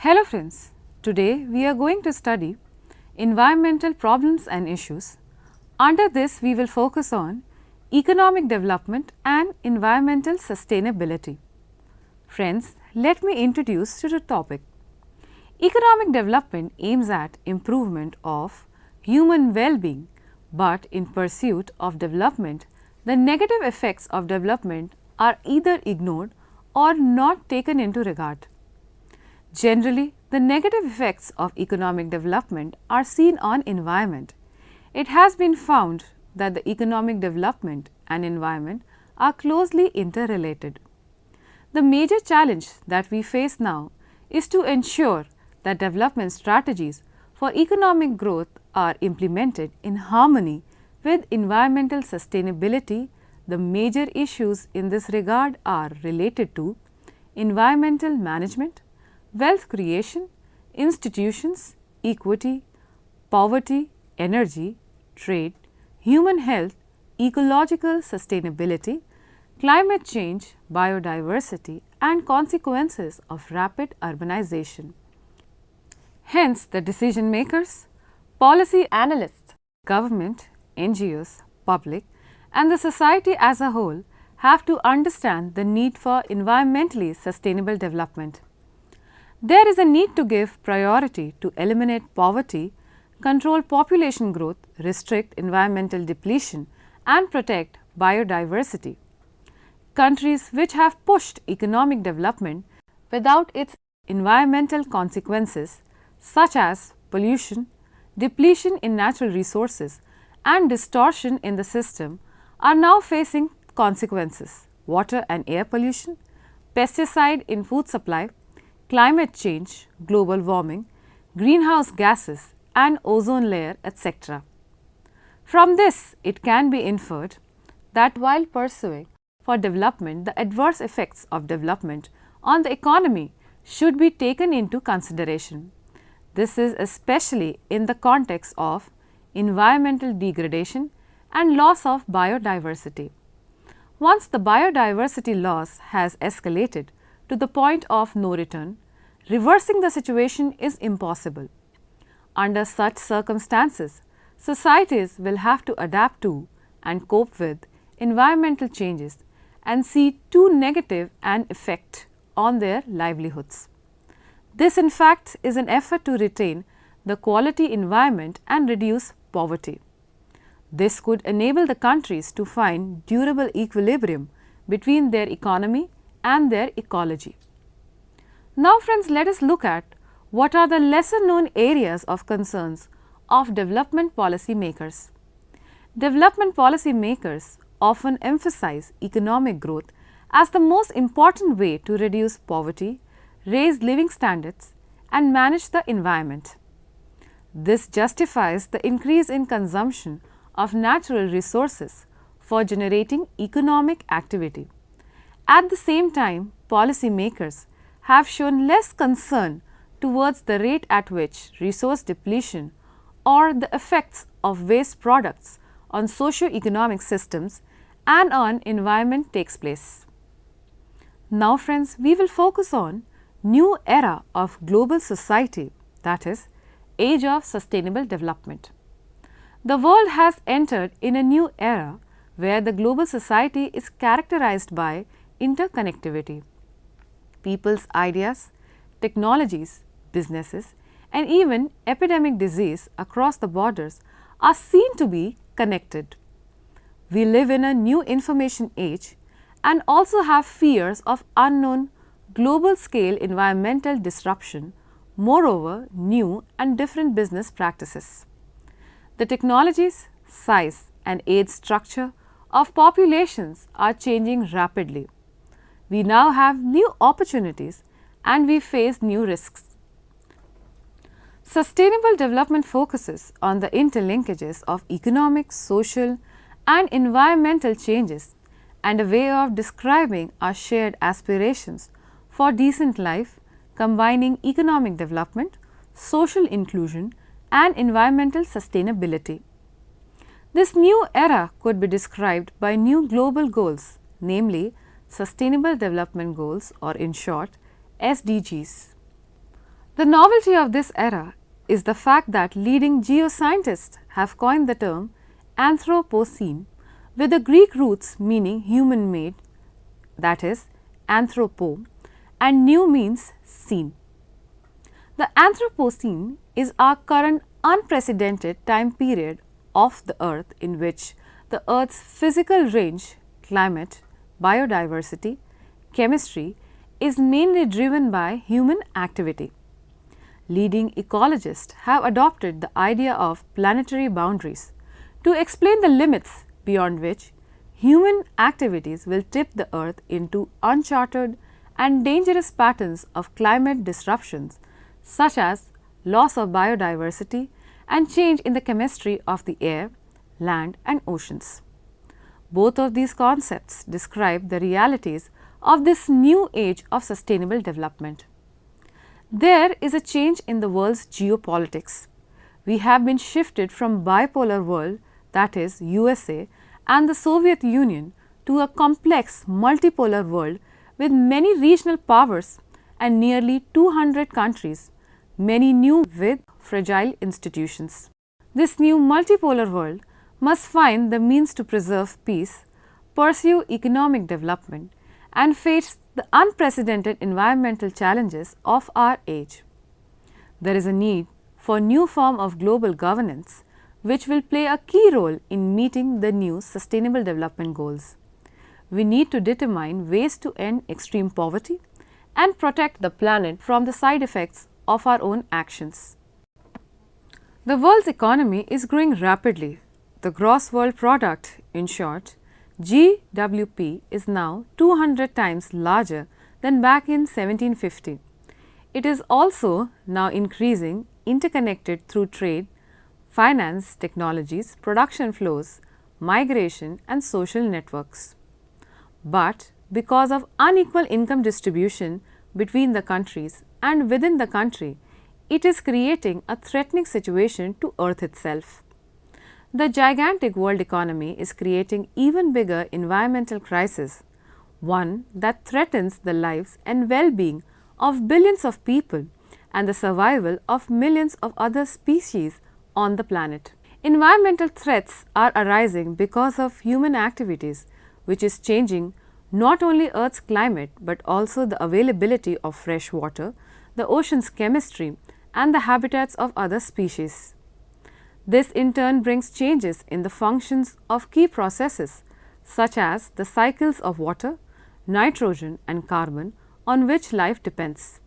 Hello friends, today we are going to study environmental problems and issues. Under this we will focus on economic development and environmental sustainability. Friends, let me introduce you to the topic. Economic development aims at improvement of human well-being, but in pursuit of development, the negative effects of development are either ignored or not taken into regard. Generally, the negative effects of economic development are seen on environment. It has been found that the economic development and environment are closely interrelated. The major challenge that we face now is to ensure that development strategies for economic growth are implemented in harmony with environmental sustainability. The major issues in this regard are related to environmental management, wealth creation, institutions, equity, poverty, energy, trade, human health, ecological sustainability, climate change, biodiversity and consequences of rapid urbanization. Hence, the decision makers, policy analysts, government, NGOs, public and the society as a whole have to understand the need for environmentally sustainable development. There is a need to give priority to eliminate poverty, control population growth, restrict environmental depletion and protect biodiversity. Countries which have pushed economic development without its environmental consequences such as pollution, depletion in natural resources and distortion in the system are now facing consequences: water and air pollution, pesticide in food supply, climate change, global warming, greenhouse gases and ozone layer, etc. From this, it can be inferred that while pursuing for development, the adverse effects of development on the economy should be taken into consideration. This is especially in the context of environmental degradation and loss of biodiversity. Once the biodiversity loss has escalated to the point of no return, reversing the situation is impossible. Under such circumstances, societies will have to adapt to and cope with environmental changes and see too negative an effect on their livelihoods. This in fact is an effort to retain the quality environment and reduce poverty. This could enable the countries to find durable equilibrium between their economy and their ecology. Now friends, let us look at what are the lesser known areas of concerns of development policy makers. Development policy makers often emphasize economic growth as the most important way to reduce poverty, raise living standards and manage the environment. This justifies the increase in consumption of natural resources for generating economic activity. At the same time, policy makers have shown less concern towards the rate at which resource depletion or the effects of waste products on socio-economic systems and on environment takes place. Now friends, we will focus on new era of global society, that is, age of sustainable development. The world has entered in a new era where the global society is characterized by interconnectivity. People's ideas, technologies, businesses and even epidemic disease across the borders are seen to be connected. We live in a new information age and also have fears of unknown global scale environmental disruption, moreover new and different business practices. The technologies, size and age structure of populations are changing rapidly. We now have new opportunities and we face new risks. Sustainable development focuses on the interlinkages of economic, social and environmental changes and a way of describing our shared aspirations for decent life, combining economic development, social inclusion and environmental sustainability. This new era could be described by new global goals, namely Sustainable Development Goals or in short SDGs. The novelty of this era is the fact that leading geoscientists have coined the term Anthropocene, with the Greek roots meaning human made, that is, anthropo, and new means seen. The Anthropocene is our current unprecedented time period of the Earth in which the Earth's physical range, climate, biodiversity, chemistry is mainly driven by human activity. Leading ecologists have adopted the idea of planetary boundaries to explain the limits beyond which human activities will tip the Earth into uncharted and dangerous patterns of climate disruptions such as loss of biodiversity and change in the chemistry of the air, land and oceans. Both of these concepts describe the realities of this new age of sustainable development. There is a change in the world's geopolitics. We have been shifted from bipolar world, that is USA and the Soviet Union, to a complex multipolar world with many regional powers and nearly 200 countries, many new with fragile institutions. This new multipolar world must find the means to preserve peace, pursue economic development and face the unprecedented environmental challenges of our age. There is a need for new form of global governance which will play a key role in meeting the new sustainable development goals. We need to determine ways to end extreme poverty and protect the planet from the side effects of our own actions. The world's economy is growing rapidly. The gross world product, in short, GWP, is now 200 times larger than back in 1750. It is also now increasing, interconnected through trade, finance, technologies, production flows, migration and social networks. But because of unequal income distribution between the countries and within the country, it is creating a threatening situation to Earth itself. The gigantic world economy is creating even bigger environmental crisis, one that threatens the lives and well-being of billions of people and the survival of millions of other species on the planet. Environmental threats are arising because of human activities, which is changing not only Earth's climate but also the availability of fresh water, the ocean's chemistry and the habitats of other species. This in turn brings changes in the functions of key processes such as the cycles of water, nitrogen and carbon on which life depends.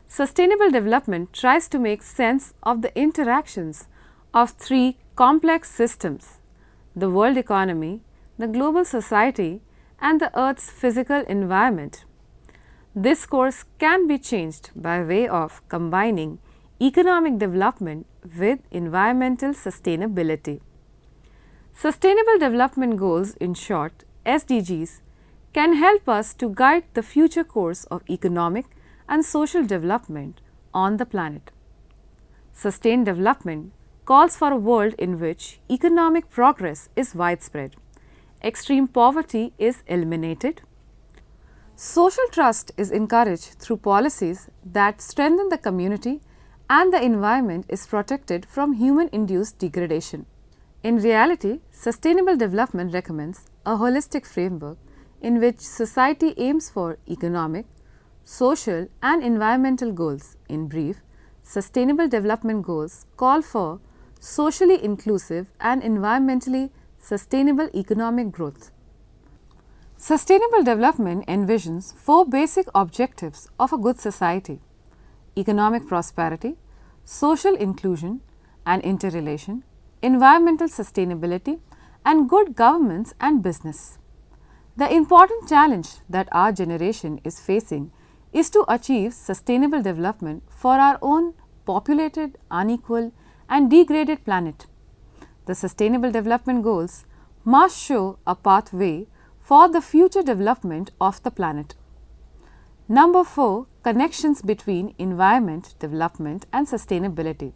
Sustainable development tries to make sense of the interactions of three complex systems: the world economy, the global society and the Earth's physical environment. This course can be changed by way of combining economic development with environmental sustainability. Sustainable Development Goals, in short SDGs, can help us to guide the future course of economic and social development on the planet. Sustained development calls for a world in which economic progress is widespread, extreme poverty is eliminated, social trust is encouraged through policies that strengthen the community and the environment is protected from human-induced degradation. In reality, sustainable development recommends a holistic framework in which society aims for economic, social and environmental goals. In brief, sustainable development goals call for socially inclusive and environmentally sustainable economic growth. Sustainable development envisions four basic objectives of a good society: economic prosperity, social inclusion and interrelation, environmental sustainability and good governance and business. The important challenge that our generation is facing is to achieve sustainable development for our own populated, unequal and degraded planet. The Sustainable Development Goals must show a pathway for the future development of the planet. Number 4. Connections between environment, development and sustainability.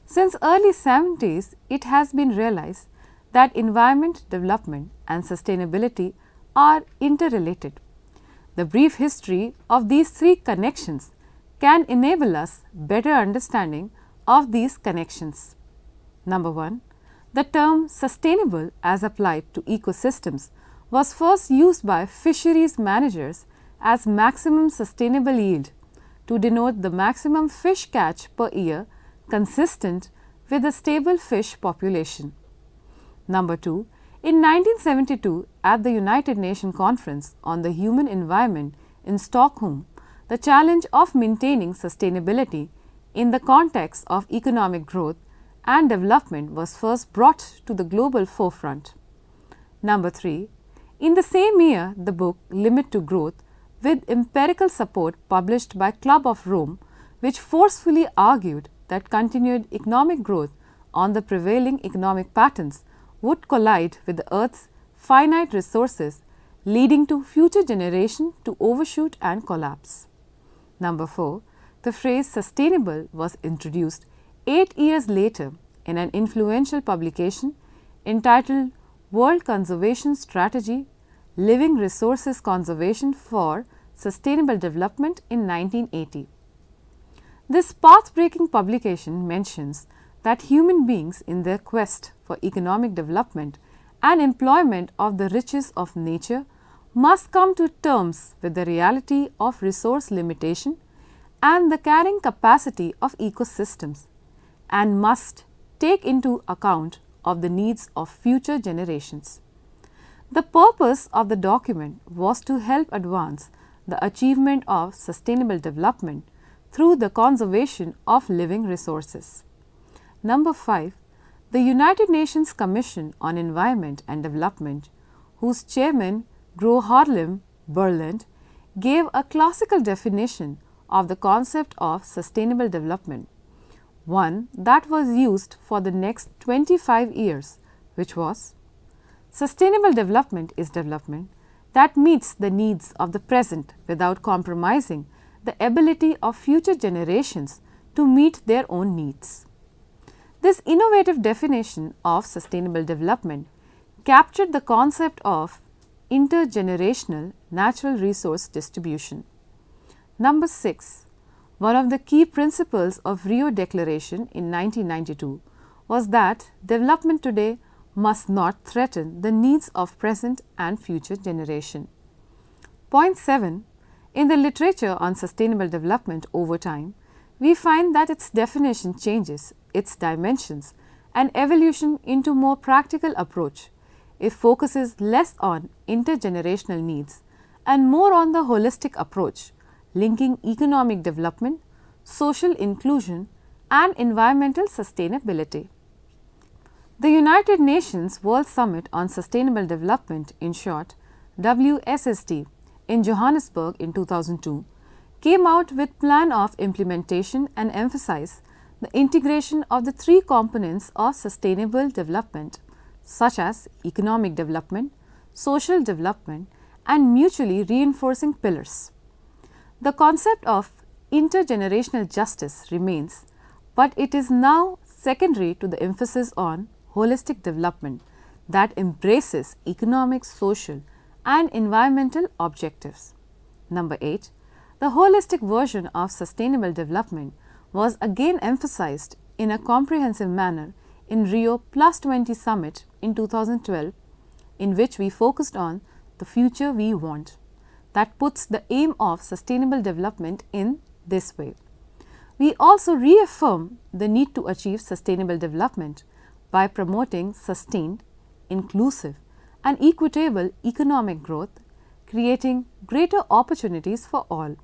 Since early 70s, it has been realized that environment, development and sustainability are interrelated. The brief history of these three connections can enable us better understanding of these connections. Number 1. The term sustainable as applied to ecosystems was first used by fisheries managers as maximum sustainable yield to denote the maximum fish catch per year consistent with a stable fish population. Number 2. In 1972, at the United Nations Conference on the Human Environment in Stockholm, the challenge of maintaining sustainability in the context of economic growth and development was first brought to the global forefront. Number 3. In the same year, the book Limit to Growth, with empirical support published by Club of Rome, which forcefully argued that continued economic growth on the prevailing economic patterns would collide with the Earth's finite resources, leading to future generation to overshoot and collapse. Number 4. The phrase sustainable was introduced 8 years later in an influential publication entitled World Conservation Strategy, Living Resources Conservation for Sustainable Development in 1980. This path-breaking publication mentions that human beings in their quest for economic development and employment of the riches of nature must come to terms with the reality of resource limitation and the carrying capacity of ecosystems, and must take into account of the needs of future generations. The purpose of the document was to help advance the achievement of sustainable development through the conservation of living resources. Number 5. The United Nations Commission on Environment and Development, whose chairman Gro Harlem Brundtland gave a classical definition of the concept of sustainable development, one that was used for the next 25 years, which was: sustainable development is development that meets the needs of the present without compromising the ability of future generations to meet their own needs. This innovative definition of sustainable development captured the concept of intergenerational natural resource distribution. Number 6. One of the key principles of Rio Declaration in 1992 was that development today must not threaten the needs of present and future generation. Point 7. In the literature on sustainable development over time, we find that its definition changes its dimensions and evolution into more practical approach. It focuses less on intergenerational needs and more on the holistic approach, linking economic development, social inclusion, and environmental sustainability. The United Nations World Summit on Sustainable Development, in short WSSD, in Johannesburg in 2002, came out with plan of implementation and emphasized the integration of the 3 components of sustainable development, such as economic development, social development, and mutually reinforcing pillars. The concept of intergenerational justice remains, but it is now secondary to the emphasis on holistic development that embraces economic, social, and environmental objectives. Number 8. The holistic version of sustainable development was again emphasized in a comprehensive manner in Rio +20 Summit in 2012, in which we focused on the future we want, that puts the aim of sustainable development in this way. We also reaffirm the need to achieve sustainable development by promoting sustained, inclusive, and equitable economic growth, creating greater opportunities for all,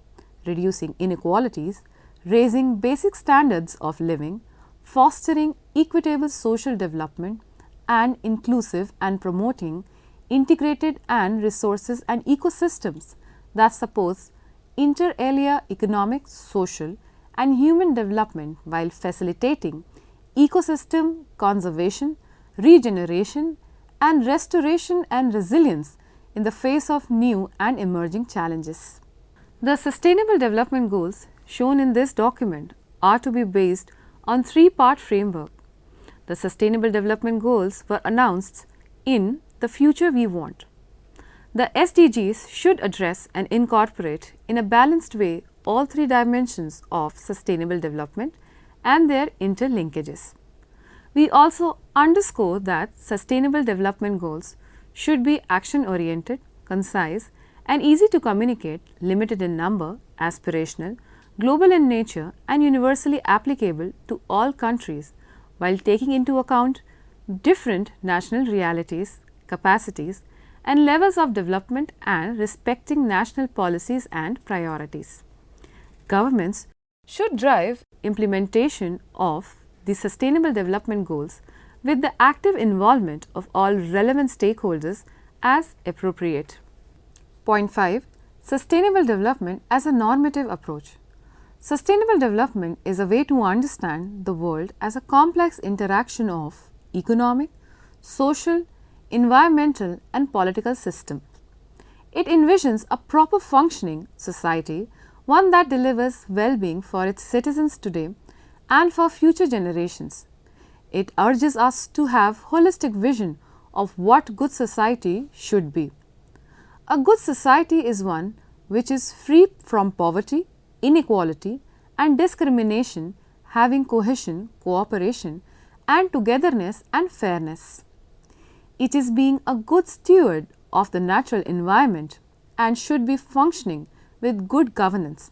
reducing inequalities, raising basic standards of living, fostering equitable social development, and inclusive and promoting integrated and resources and ecosystems that supports inter alia economic, social, and human development while facilitating ecosystem conservation, regeneration, and restoration and resilience in the face of new and emerging challenges. The Sustainable Development Goals shown in this document are to be based on 3-part framework. The Sustainable Development Goals were announced in The Future We Want. The SDGs should address and incorporate in a balanced way all three dimensions of sustainable development and their interlinkages. We also underscore that sustainable development goals should be action oriented, concise and easy to communicate, limited in number, aspirational, global in nature and universally applicable to all countries while taking into account different national realities, capacities and levels of development and respecting national policies and priorities. Governments should drive implementation of the Sustainable Development Goals with the active involvement of all relevant stakeholders as appropriate. Point 5. Sustainable development as a normative approach. Sustainable development is a way to understand the world as a complex interaction of economic, social, environmental and political system. It envisions a proper functioning society, one that delivers well-being for its citizens today and for future generations. It urges us to have holistic vision of what good society should be. A good society is one which is free from poverty, inequality and discrimination, having cohesion, cooperation and togetherness and fairness. It is being a good steward of the natural environment and should be functioning with good governance.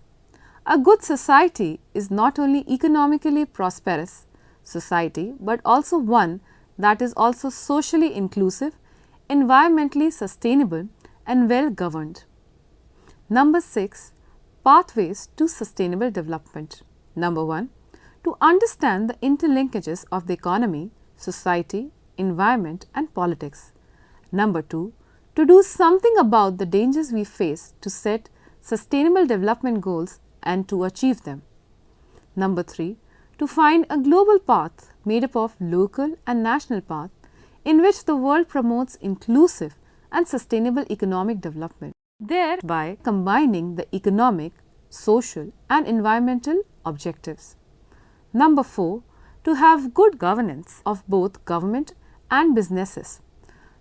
A good society is not only economically prosperous society but also one that is also socially inclusive, environmentally sustainable and well governed. Number 6. Pathways to sustainable development. Number 1. To understand the interlinkages of the economy, society, environment and politics. Number 2. To do something about the dangers we face to set sustainable development goals and to achieve them. Number 3. To find a global path made up of local and national path in which the world promotes inclusive and sustainable economic development, thereby combining the economic, social and environmental objectives. Number 4. To have good governance of both government and businesses.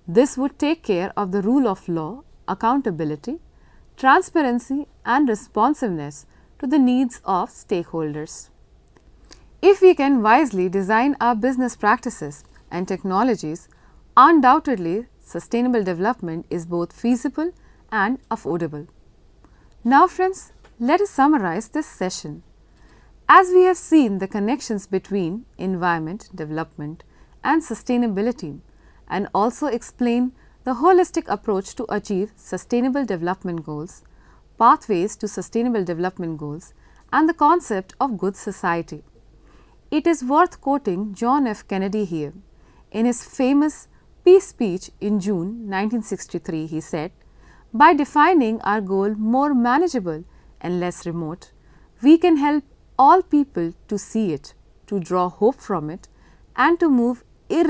This would take care of the rule of law, accountability, transparency and responsiveness to the needs of stakeholders. If we can wisely design our business practices and technologies, undoubtedly sustainable development is both feasible and affordable. Now friends, let us summarize this session. As we have seen the connections between environment, development and sustainability and also explain the holistic approach to achieve sustainable development goals, pathways to sustainable development goals and the concept of good society. It is worth quoting John F. Kennedy here. In his famous peace speech in June 1963, he said, "By defining our goal more manageable and less remote, we can help all people to see it, to draw hope from it and to move